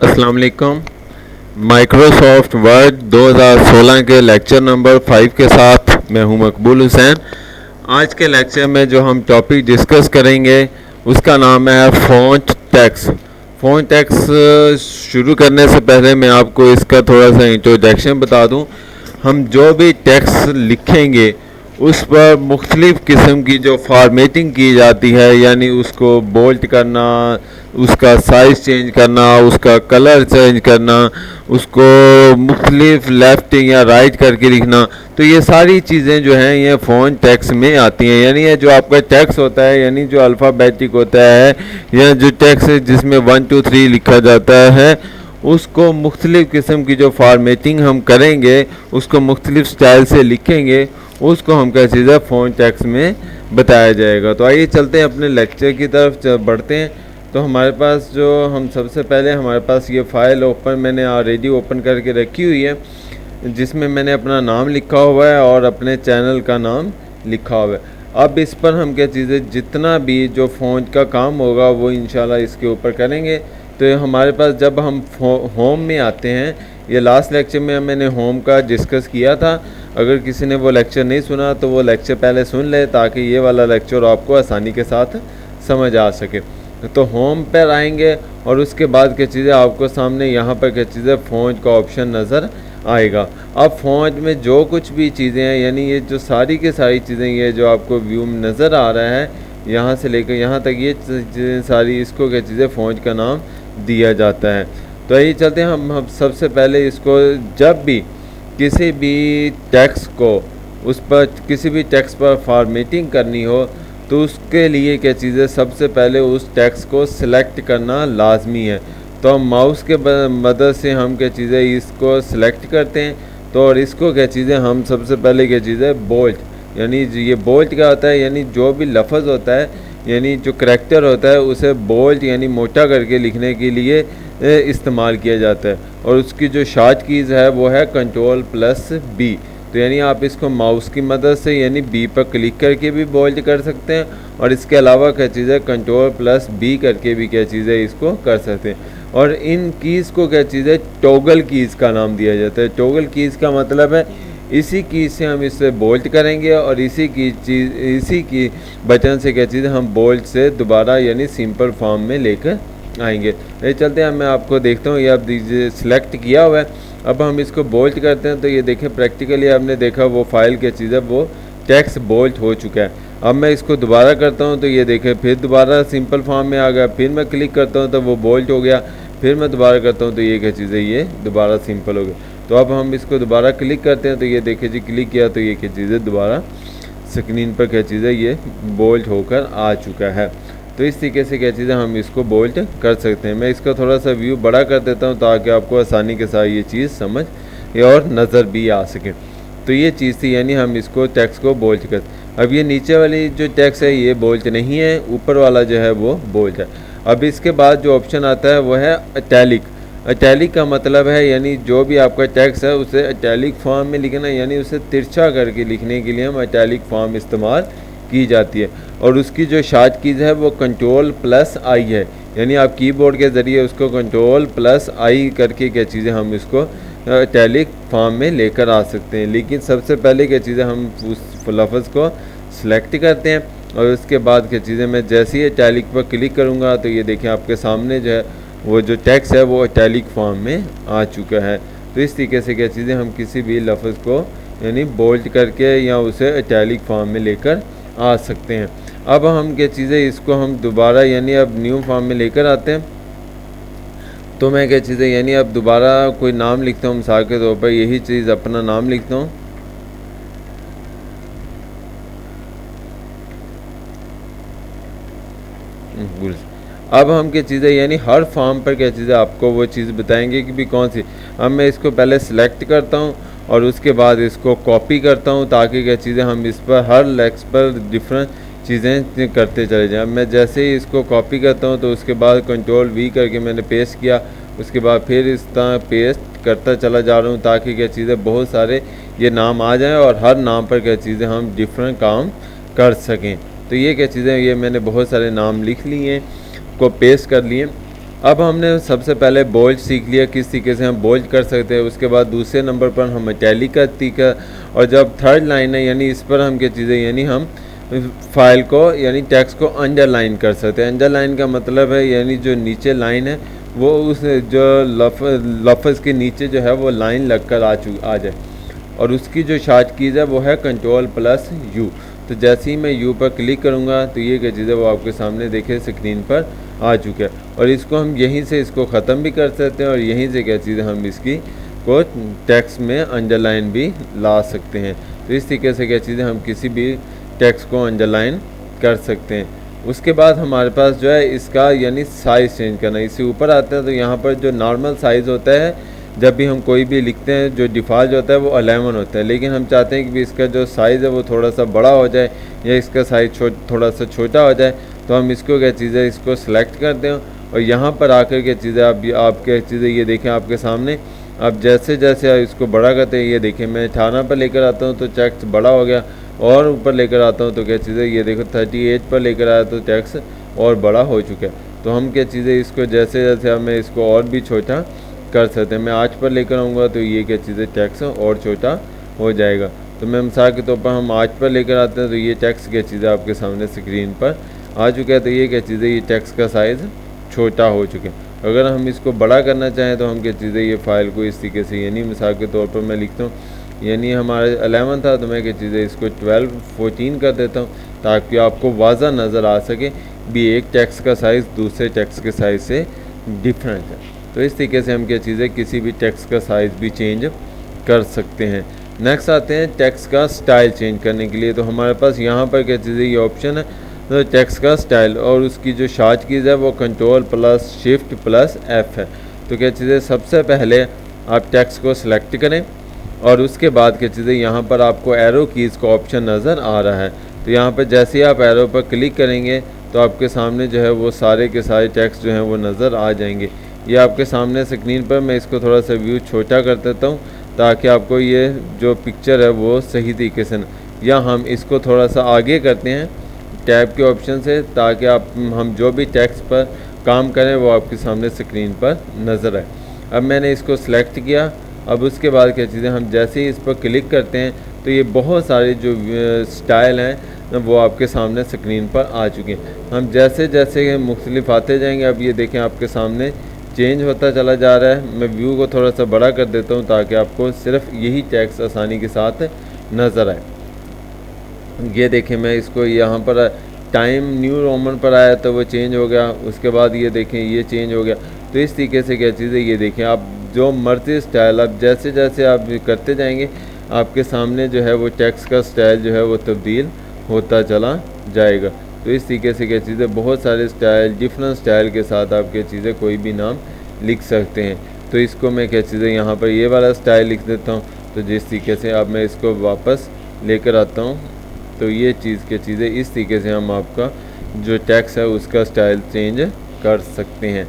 अस्सलाम वालेकुम। Microsoft word 2016 के लेक्चर नंबर 5 के साथ मैं हूं मकबूल हुसैन। आज के लेक्चर में जो हम टॉपिक डिस्कस करेंगे उसका नाम है फ़ॉन्ट टेक्स्ट। फ़ॉन्ट टेक्स्ट शुरू करने से पहले मैं आपको इसका थोड़ा सा इंट्रोडक्शन बता दूं। हम जो भी टेक्स्ट लिखेंगे उस पर मुख्तलिफ़ किस्म की जो फॉर्मेटिंग की जाती है, यानी उसको बोल्ड करना, उसका साइज़ चेंज करना, उसका कलर चेंज करना, उसको मुख्तलिफ लेफ़्ट या राइट करके लिखना, तो ये सारी चीज़ें जो हैं ये फ़ॉन्ट टेक्स्ट में आती हैं। यानी ये जो आपका टेक्स्ट होता है, यानी जो अल्फ़ाबेटिक होता है या जो टेक्स्ट है जिसमें 1 2 3 लिखा जाता है, उसको मुख्तलिफ़ किस्म की जो फॉर्मेटिंग हम करेंगे, उसको मुख्तलिफ़ स्टाइल से लिखेंगे, उसको हम क्या चीज़ है फ़ॉन्ट टेक्स्ट में बताया जाएगा। तो आइए चलते हैं अपने लेक्चर की तरफ बढ़ते हैं। तो हमारे पास जो हम सबसे पहले हमारे पास ये फ़ाइल मैंने ऑलरेडी ओपन करके रखी हुई है, जिसमें मैंने अपना नाम लिखा हुआ है और अपने चैनल का नाम लिखा हुआ है। अब इस पर हम क्या चीज़ें जितना भी जो फ़ॉन्ट का काम होगा वो इंशाल्लाह इसके ऊपर करेंगे। तो हमारे पास जब हम होम में आते हैं, ये लास्ट लेक्चर में मैंने होम का डिस्कस किया था। अगर किसी ने वो लेक्चर नहीं सुना तो वो लेक्चर पहले सुन ले, ताकि ये वाला लेक्चर आपको आसानी के साथ समझ आ सके। तो होम पर आएंगे और उसके बाद क्या चीज़ें आपको सामने यहाँ पर क्या चीज़ें फ़ॉन्ट का ऑप्शन नज़र आएगा। अब फ़ॉन्ट में जो कुछ भी चीज़ें हैं, यानी ये जो सारी की सारी चीज़ें, ये जो आपको व्यू में नज़र आ रहा है यहाँ से लेकर यहाँ तक, ये चीज़ें सारी, इसको क्या चीज़ें फ़ॉन्ट का नाम दिया जाता है। तो यही चलते हैं हम सबसे पहले इसको, जब भी किसी भी टेक्स्ट को उस पर किसी भी टेक्स्ट पर फॉर्मेटिंग करनी हो तो उसके लिए क्या चीज़ें सबसे पहले उस टेक्स्ट को सिलेक्ट करना लाजमी है। तो हम माउस के मदद से हम क्या चीज़ें इसको सिलेक्ट करते हैं। तो और इसको क्या चीज़ें हम सबसे पहले क्या चीज़ें बोल्ड, यानी ये बोल्ड क्या होता है, यानी जो भी लफ्ज़ होता है, यानी जो करैक्टर होता है उसे बोल्ड यानी मोटा करके लिखने के लिए इस्तेमाल किया जाता है। और उसकी जो शॉर्ट कीज़ है वो है Ctrl+B। तो यानी आप इसको माउस की मदद से यानी बी पर क्लिक करके भी बोल्ड कर सकते हैं, और इसके अलावा क्या चीज़ है Ctrl+B करके भी क्या चीज़ है इसको कर सकते हैं। और इन कीज़ को क्या चीज़ है टॉगल कीज़ का नाम दिया जाता है। टॉगल कीज़ का मतलब है इसी कीज़ से हम इसे बोल्ड करेंगे और इसी की बटन से क्या चीज़ हम बोल्ड से दोबारा यानी सिंपल फॉर्म में लेकर आएंगे। ये चलते हैं, मैं आपको देखता हूँ, ये आप दीजिए सिलेक्ट किया हुआ है। अब हम इसको बोल्ड करते हैं तो ये देखें प्रैक्टिकली आपने देखा वो फाइल क्या चीज़ है वो टेक्स्ट बोल्ड हो चुका है। अब मैं इसको दोबारा करता हूँ तो ये देखें फिर दोबारा सिंपल फॉर्म में आ गया, फिर मैं क्लिक करता हूँ तो वो बोल्ड हो गया, फिर मैं दोबारा करता हूँ तो ये क्या चीज़ है ये दोबारा सिंपल हो गया। तो अब हम इसको दोबारा क्लिक करते हैं तो ये देखिए जी क्लिक किया तो ये क्या चीज़ है दोबारा स्क्रीन पर क्या चीज़ है ये बोल्ड होकर आ चुका है। तो इस तरीके से क्या चीज़ है हम इसको बोल्ड कर सकते हैं। मैं इसका थोड़ा सा व्यू बड़ा कर देता हूँ ताकि आपको आसानी के साथ ये चीज़ समझ और नज़र भी आ सके। तो ये चीज़ थी, यानी हम इसको टेक्स्ट को बोल्ड कर। अब ये नीचे वाली जो टेक्स्ट है ये बोल्ड नहीं है, ऊपर वाला जो है वो बोल्ड है। अब इसके बाद जो ऑप्शन आता है वो है इटैलिक। इटैलिक का मतलब है यानी जो भी आपका टेक्स्ट है उसे इटैलिक फॉर्म में लिखना, यानी उसे तिरछा करके लिखने के लिए हम इटैलिक फॉर्म इस्तेमाल की जाती है। और उसकी जो शॉर्ट कीज़ है वो Ctrl+I है, यानी आप कीबोर्ड के ज़रिए उसको Ctrl+I करके क्या चीज़ें हम इसको इटैलिक फॉर्म में लेकर आ सकते हैं। लेकिन सबसे पहले क्या चीज़ें हम उस लफ्ज़ को सिलेक्ट करते हैं और उसके बाद क्या चीज़ें मैं जैसे ही इटैलिक पर क्लिक करूँगा तो ये देखें आपके सामने जो है वो जो टेक्स्ट है वो इटैलिक फॉर्म में आ चुका है। तो इस तरीके से क्या चीज़ें हम किसी भी लफ्ज़ को यानी बोल्ड करके या उसे इटैलिक फॉर्म में लेकर आ सकते हैं। अब हम क्या चीज़ें इसको हम दोबारा यानी अब न्यू फॉर्म में लेकर आते हैं। तो मैं क्या चीज़ें यानी अब दोबारा कोई नाम लिखता हूँ, मिसाल के तौर पर यही चीज़ अपना नाम लिखता हूँ। अब हम क्या चीज़ें यानी हर फॉर्म पर क्या चीज़ें आपको वो चीज़ बताएंगे कि भी कौन सी। अब मैं इसको पहले सिलेक्ट करता हूँ और उसके बाद इसको कॉपी करता हूँ ताकि क्या चीज़ें हम इस पर हर लेक्स पर डिफरेंट चीज़ें करते चले जाएं। मैं जैसे ही इसको कॉपी करता हूँ तो उसके बाद Ctrl+V करके मैंने पेस्ट किया, उसके बाद फिर इस तरह पेस्ट करता चला जा रहा हूँ ताकि क्या चीज़ें बहुत सारे ये नाम आ जाएं और हर नाम पर क्या चीज़ें हम डिफरेंट काम कर सकें। तो ये क्या चीज़ें ये मैंने बहुत सारे नाम लिख लिए को पेस्ट कर लिए। अब हमने सबसे पहले बोल्ड सीख लिया किस तरीके से हम बोल्ड कर सकते हैं। उसके बाद दूसरे नंबर पर हम इटैलिक का तरीका, और जब थर्ड लाइन है यानी इस पर हम क्या चीज़ें यानी हम फाइल को यानी टेक्स्ट को अंडरलाइन कर सकते हैं। अंडरलाइन का मतलब है यानी जो नीचे लाइन है वो उस जो लफ्ज़ के नीचे जो है वो लाइन लगकर आ जाए, और उसकी जो शॉर्ट कीज़ है वो है Ctrl+U। तो जैसे ही मैं U पर क्लिक करूँगा तो ये क्या चीज़ है वो आपके सामने देखे स्क्रीन पर आ चुका है, और इसको हम यहीं से इसको ख़त्म भी कर सकते हैं, और यहीं से क्या चीज़ है हम इसकी को टेक्स्ट में अंडरलाइन भी ला सकते हैं। तो इस तरीके से क्या चीज़ें हम किसी भी टेक्स्ट को अंडरलाइन कर सकते हैं। उसके बाद हमारे पास जो है इसका यानी साइज़ चेंज करना, इससे ऊपर आते हैं तो यहाँ पर जो नॉर्मल साइज़ होता है जब भी हम कोई भी लिखते हैं जो डिफ़ॉल्ट होता है वो 11 होता है, लेकिन हम चाहते हैं कि इसका जो साइज़ है वो थोड़ा सा बड़ा हो जाए या इसका साइज़ थोड़ा सा छोटा हो जाए, तो हम इसको क्या चीज़ है इसको सिलेक्ट करते हैं, और यहाँ पर आकर के चीज़ें आपके चीज़ें ये देखें आपके सामने। अब जैसे जैसे इसको बड़ा करते हैं, ये देखें मैं 18 पर लेकर आता हूँ तो टेक्स्ट बड़ा हो गया, और ऊपर लेकर आता हूँ तो क्या चीज़ें ये देखो 38 पर लेकर आया तो टेक्स्ट और बड़ा हो चुका है। तो हम क्या चीज़ें इसको जैसे जैसे हमें इसको और भी छोटा कर सकते हैं। मैं 8 पर लेकर आऊँगा तो ये क्या चीज़ें टेक्स्ट और छोटा हो जाएगा। तो मैं मिसाल के तौर पर हम 8 पर लेकर आते हैं तो ये टेक्स्ट क्या चीज़ें आपके सामने स्क्रीन पर आ चुका है। तो ये क्या चीज़ें ये टेक्स्ट का साइज़ छोटा हो चुका है। अगर हम इसको बड़ा करना चाहें तो हम क्या चीज़ें ये फ़ाइल को इस तरीके से यानी मिसाल के तौर पर मैं लिखता हूँ यानी हमारा 11 था तो मैं क्या चीज़ें इसको 14 कर देता हूँ, ताकि आपको वाज़ा नज़र आ सके भी एक टेक्स्ट का साइज़ दूसरे टेक्स्ट के साइज़ से डिफरेंट है। तो इस तरीके से हम क्या चीज़ें किसी भी टेक्स्ट का साइज़ भी चेंज कर सकते हैं। नेक्स्ट आते हैं टेक्स्ट का स्टाइल चेंज करने के लिए। तो हमारे पास यहाँ पर क्या चीज़ें ये ऑप्शन है तो टेक्स्ट का स्टाइल, और उसकी जो शॉर्ट कीज़ है वो Ctrl+Shift+F है। तो क्या चीज़ें सबसे पहले आप टेक्स्ट को सिलेक्ट करें, और उसके बाद क्या चीज़ें यहाँ पर आपको एरो कीज़ का ऑप्शन नज़र आ रहा है। तो यहाँ पर जैसे ही आप एरो पर क्लिक करेंगे तो आपके सामने जो है वो सारे के सारे टेक्स्ट जो हैं वो नज़र आ जाएंगे। ये आपके सामने स्क्रीन पर मैं इसको थोड़ा सा व्यू छोटा कर देता हूँ ताकि आपको ये जो पिक्चर है वो सही तरीके से या हम इसको थोड़ा सा आगे करते हैं टैब के ऑप्शन से, ताकि हम जो भी टेक्स्ट पर काम करें वो आपके सामने स्क्रीन पर नज़र आए। अब मैंने इसको सिलेक्ट किया। अब उसके बाद क्या चीज़ें हम जैसे ही इस पर क्लिक करते हैं तो ये बहुत सारे जो स्टाइल हैं वो आपके सामने स्क्रीन पर आ चुके हैं। हम जैसे जैसे मुख्तलिफ आते जाएंगे, अब ये देखें आपके सामने चेंज होता चला जा रहा है। मैं व्यू को थोड़ा सा बड़ा कर देता हूँ ताकि आपको सिर्फ यही टेक्स्ट आसानी के साथ नज़र आए। ये देखें मैं इसको यहाँ पर टाइम न्यू रोमन पर आया तो वो चेंज हो गया, उसके बाद ये देखें ये चेंज हो गया। तो इस तरीके से क्या चीज़ है ये देखें आप जो मर्जी स्टाइल आप जैसे जैसे आप करते जाएंगे आपके सामने जो है वो टेक्स्ट का स्टाइल जो है वो तब्दील होता चला जाएगा। तो इस तरीके से क्या चीज़ें बहुत सारे स्टाइल डिफरेंट स्टाइल के साथ आप क्या चीज़ें कोई भी नाम लिख सकते हैं। तो इसको मैं क्या चीज़ें यहाँ पर ये वाला स्टाइल लिख देता हूँ। तो जिस तरीके से अब मैं इसको वापस लेकर आता हूँ तो ये चीज़ें इस तरीके से हम आपका जो टेक्स्ट है उसका स्टाइल चेंज कर सकते हैं।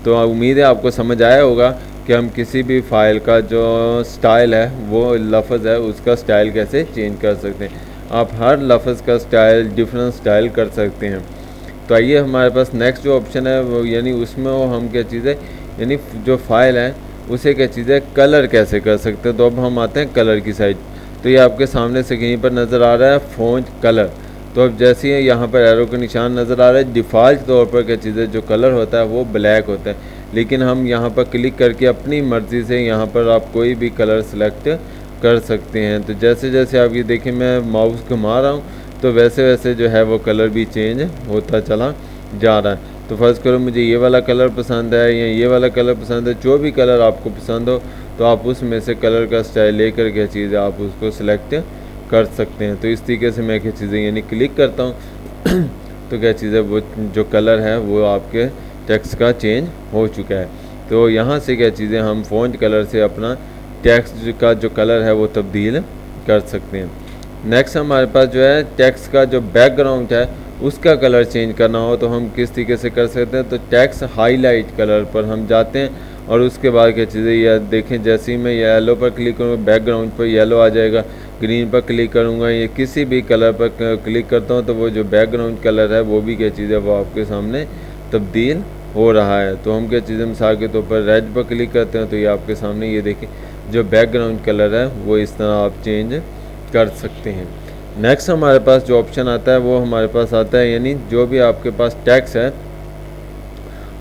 तो उम्मीद है आपको समझ आया होगा कि हम किसी भी फाइल का जो स्टाइल है वो लफ्ज़ है उसका स्टाइल कैसे चेंज कर सकते हैं। आप हर लफ्ज़ का स्टाइल डिफरेंट स्टाइल कर सकते हैं। तो आइए हमारे पास नेक्स्ट जो ऑप्शन है वो यानी उसमें वो हम क्या चीज़ें यानी जो फाइल है उसे क्या चीज़ें कलर कैसे कर सकते हैं। तो अब हम आते हैं कलर की साइड। तो ये आपके सामने से कहीं पर नज़र आ रहा है फ़ॉन्ट कलर। तो अब जैसे ही यहाँ पर एरो का निशान नज़र आ रहा है डिफ़ॉल्ट तौर पर क्या चीज़ें जो कलर होता है वो ब्लैक होता है, लेकिन हम यहाँ पर क्लिक करके अपनी मर्ज़ी से यहाँ पर आप कोई भी कलर सेलेक्ट कर सकते हैं। तो जैसे जैसे आप ये देखें मैं माउस घुमा रहा हूँ तो वैसे वैसे जो है वो कलर भी चेंज होता चला जा रहा है। तो फ़र्ज़ करो मुझे ये वाला कलर पसंद है या ये वाला कलर पसंद है, जो भी कलर आपको पसंद हो तो आप उसमें से कलर का स्टाइल लेकर क्या चीज़ है आप उसको सिलेक्ट कर सकते हैं। तो इस तरीके से मैं क्या चीज़ें यानी क्लिक करता हूँ तो क्या चीज़ है वो जो कलर है वो आपके टेक्स्ट का चेंज हो चुका है। तो यहाँ से क्या चीज़ें हम फ़ॉन्ट कलर से अपना टेक्स्ट का जो कलर है वो तब्दील कर सकते हैं। नेक्स्ट हमारे पास जो है टेक्स्ट का जो बैकग्राउंड है उसका कलर चेंज करना हो तो हम किस तरीके से कर सकते हैं। तो टेक्स्ट हाईलाइट कलर पर हम जाते हैं और उसके बाद क्या चीज़ें यह देखें जैसे ही मैं येलो पर क्लिक करूँगा बैकग्राउंड पर येलो आ जाएगा, ग्रीन पर क्लिक करूँगा या किसी भी कलर पर क्लिक करता हूँ तो वो जो बैकग्राउंड कलर है वो भी क्या चीज़ है वो आपके सामने तब्दील हो रहा है। तो हम क्या चीज़ें मिसाल के तौर पर रेड पर क्लिक करते हैं तो ये आपके सामने ये देखें जो बैकग्राउंड कलर है वो इस तरह आप चेंज कर सकते हैं। नेक्स्ट हमारे पास जो ऑप्शन आता है वो हमारे पास आता है यानी जो भी आपके पास टेक्स्ट है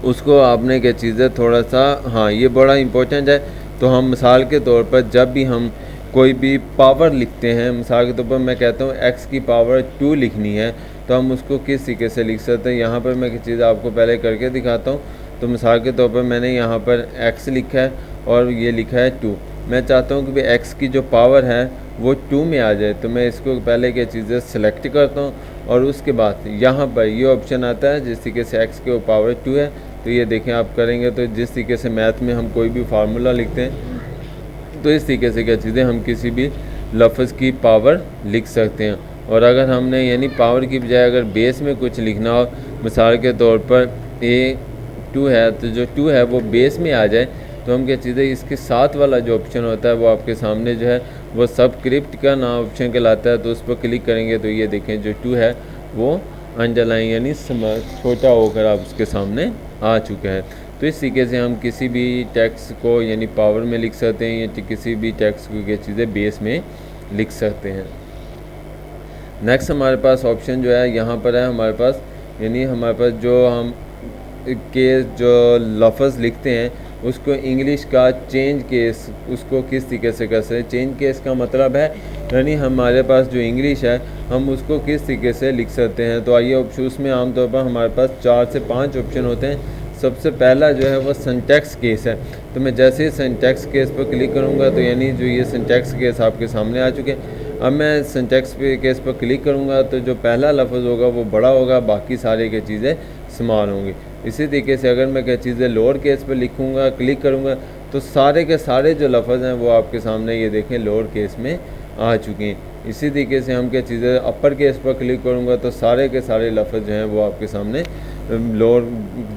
उसको आपने क्या चीज़ है थोड़ा सा, हाँ ये बड़ा इंपॉर्टेंट है। तो हम मिसाल के तौर पर जब भी हम कोई भी पावर लिखते हैं, मिसाल के तौर पर मैं कहता हूँ x की पावर 2 लिखनी है तो हम उसको किस तरीके से लिख सकते हैं। यहाँ पर मैं किसी चीज़ आपको पहले करके दिखाता हूँ। तो मिसाल के तौर पर मैंने यहाँ पर x लिखा है और ये लिखा है 2। मैं चाहता हूँ कि भाई x की जो पावर है वो 2 में आ जाए, तो मैं इसको पहले क्या चीज़ें सेलेक्ट करता हूँ और उसके बाद यहाँ पर ये ऑप्शन आता है जिस तरीके से x के पावर 2 है। तो ये देखें आप करेंगे तो जिस तरीके से मैथ में हम कोई भी फार्मूला लिखते हैं तो इस तरीके से क्या चीज़ें हम किसी भी लफ्ज़ की पावर लिख सकते हैं। और अगर हमने यानी पावर की बजाय अगर बेस में कुछ लिखना हो, मिसाल के तौर पर A2 है तो जो 2 है वो बेस में आ जाए तो हम क्या चीज़ें इसके साथ वाला जो ऑप्शन होता है वो आपके सामने जो है वो सबस्क्रिप्ट का नाम ऑप्शन कहलाता है। तो उस पर क्लिक करेंगे तो ये देखें जो 2 है वो अंडरलाइन यानी छोटा होकर आप उसके सामने आ चुका है। तो इस तरीके से हम किसी भी टेक्स्ट को यानी पावर में लिख सकते हैं या किसी भी टेक्स्ट को ये चीज़ें बेस में लिख सकते हैं। नेक्स्ट हमारे पास ऑप्शन जो है यहाँ पर है हमारे पास, यानी हमारे पास जो हम के जो लफ्ज़ लिखते हैं उसको इंग्लिश का चेंज केस उसको किस तरीके से कर सकते हैं। चेंज केस का मतलब है यानी हमारे पास जो इंग्लिश है हम उसको किस तरीके से लिख सकते हैं। तो आइए ऑप्शन उसमें आमतौर पर हमारे पास 4 से 5 ऑप्शन होते हैं। सबसे पहला जो है वो सिंटैक्स केस है। तो मैं जैसे ही सिंटैक्स केस पर क्लिक करूँगा तो यानी जो ये सिंटैक्स केस आपके सामने आ चुके हैं। अब मैं सिंटैक्स केस पर क्लिक करूँगा तो जो पहला लफ्ज़ होगा वो बड़ा होगा, बाकी सारे की चीज़ें स्मॉल होंगी। इसी तरीके से अगर मैं क्या चीज़ें लोअर केस पर लिखूँगा क्लिक करूँगा तो सारे के सारे जो लफ्ज़ हैं वो आपके सामने ये देखें लोअर केस में आ चुके हैं। इसी तरीके से हम क्या चीज़ें अपर केस पर क्लिक करूँगा तो सारे के सारे लफ्ज़ जो हैं वो आपके सामने लोअर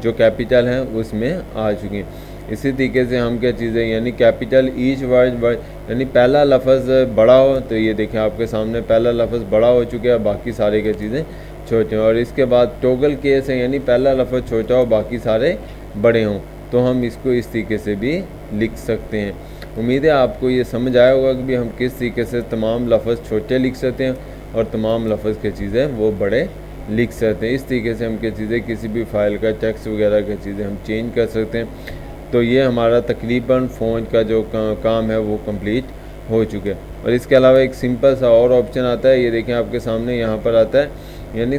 जो कैपिटल हैं उसमें आ चुके हैं। इसी तरीके से हम क्या चीज़ें यानी कैपिटल ईच वर्ड यानी पहला लफ्ज़ बड़ा हो तो ये देखें आपके सामने पहला लफ्ज़ बड़ा हो चुका है, बाकी सारे की चीज़ें छोटे हों। और इसके बाद टॉगल केस है यानी पहला लफ्ज़ छोटा हो बाकी सारे बड़े हों, तो हम इसको इस तरीके से भी लिख सकते हैं। उम्मीद है आपको ये समझ आया होगा कि भी हम किस तरीके से तमाम लफ्ज़ छोटे लिख सकते हैं और तमाम लफ्ज़ की चीज़ें वो बड़े लिख सकते हैं। इस तरीके से हम क्या चीज़ें किसी भी फाइल का टेक्स्ट वगैरह की चीज़ें हम चेंज कर सकते हैं। तो ये हमारा तकरीबन फ़ोन का जो काम है वो कंप्लीट हो चुका है। और इसके अलावा एक सिंपल सा और ऑप्शन आता है, ये देखें आपके सामने यहाँ पर आता है यानी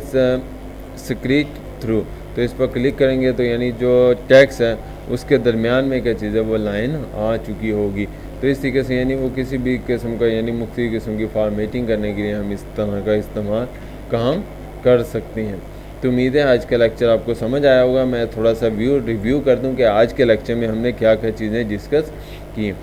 स्क्रीन थ्रू। तो इस पर क्लिक करेंगे तो यानी जो टेक्स्ट है उसके दरमियान में क्या चीज़ है वो लाइन आ चुकी होगी। तो इस तरीके से यानी वो किसी भी किस्म का यानी मुख्तलिफ किस्म की फॉर्मेटिंग करने के लिए हम इस तरह का इस्तेमाल काम कर सकते हैं। तो उम्मीद है आज का लेक्चर आपको समझ आया होगा। मैं थोड़ा सा रिव्यू कर दूं कि आज के लेक्चर में हमने क्या क्या चीज़ें डिस्कस की।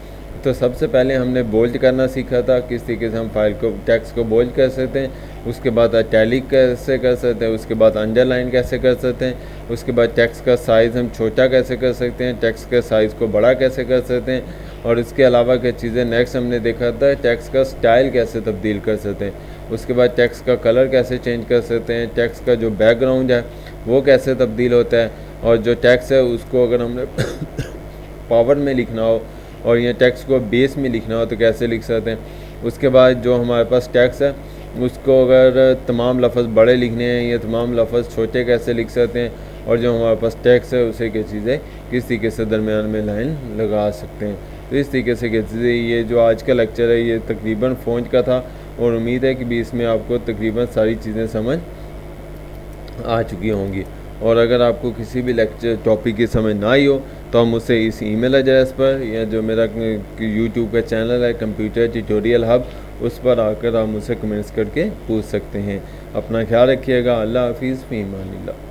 तो सबसे पहले हमने बोल्ड करना सीखा था, किस तरीके से हम फाइल को टेक्स्ट को बोल्ड कर सकते हैं। उसके बाद इटैलिक कैसे कर सकते हैं, उसके बाद अंडरलाइन कैसे कर सकते हैं, उसके बाद टेक्स्ट का साइज़ हम छोटा कैसे कर सकते हैं, टेक्स्ट के साइज़ को बड़ा कैसे कर सकते हैं। और इसके अलावा क्या चीज़ें नेक्स्ट हमने देखा था टेक्स्ट का स्टाइल कैसे तब्दील कर सकते हैं। उसके बाद टेक्स्ट का कलर कैसे चेंज कर सकते हैं, टेक्स्ट का जो बैकग्राउंड है वो कैसे तब्दील होता है, और जो टेक्स्ट है उसको अगर हमने पावर में लिखना हो और ये टेक्स्ट को बेस में लिखना हो तो कैसे लिख सकते हैं। उसके बाद जो हमारे पास टेक्स्ट है उसको अगर तमाम लफ्ज़ बड़े लिखने हैं या तमाम लफ्ज़ छोटे कैसे लिख सकते हैं, और जो हमारे पास टेक्स्ट है उसे क्या चीज़ें किस तरीके से दरमियान में लाइन लगा सकते हैं। तो इस तरीके से क्या चीज़ें ये जो आज का लेक्चर है ये तकरीबन फ़ोन का था, और उम्मीद है कि भी इसमें आपको तकरीबन सारी चीज़ें समझ आ चुकी होंगी। और अगर आपको किसी भी लेक्चर टॉपिक की समझ ना आई हो तो हम मुझसे इस ईमेल एड्रेस पर या जो मेरा यूट्यूब का चैनल है कंप्यूटर ट्यूटोरियल हब उस पर आकर आप मुझसे कमेंट्स करके पूछ सकते हैं। अपना ख्याल रखिएगा। अल्लाह हाफिज़, फ़ी अमानिल्लाह।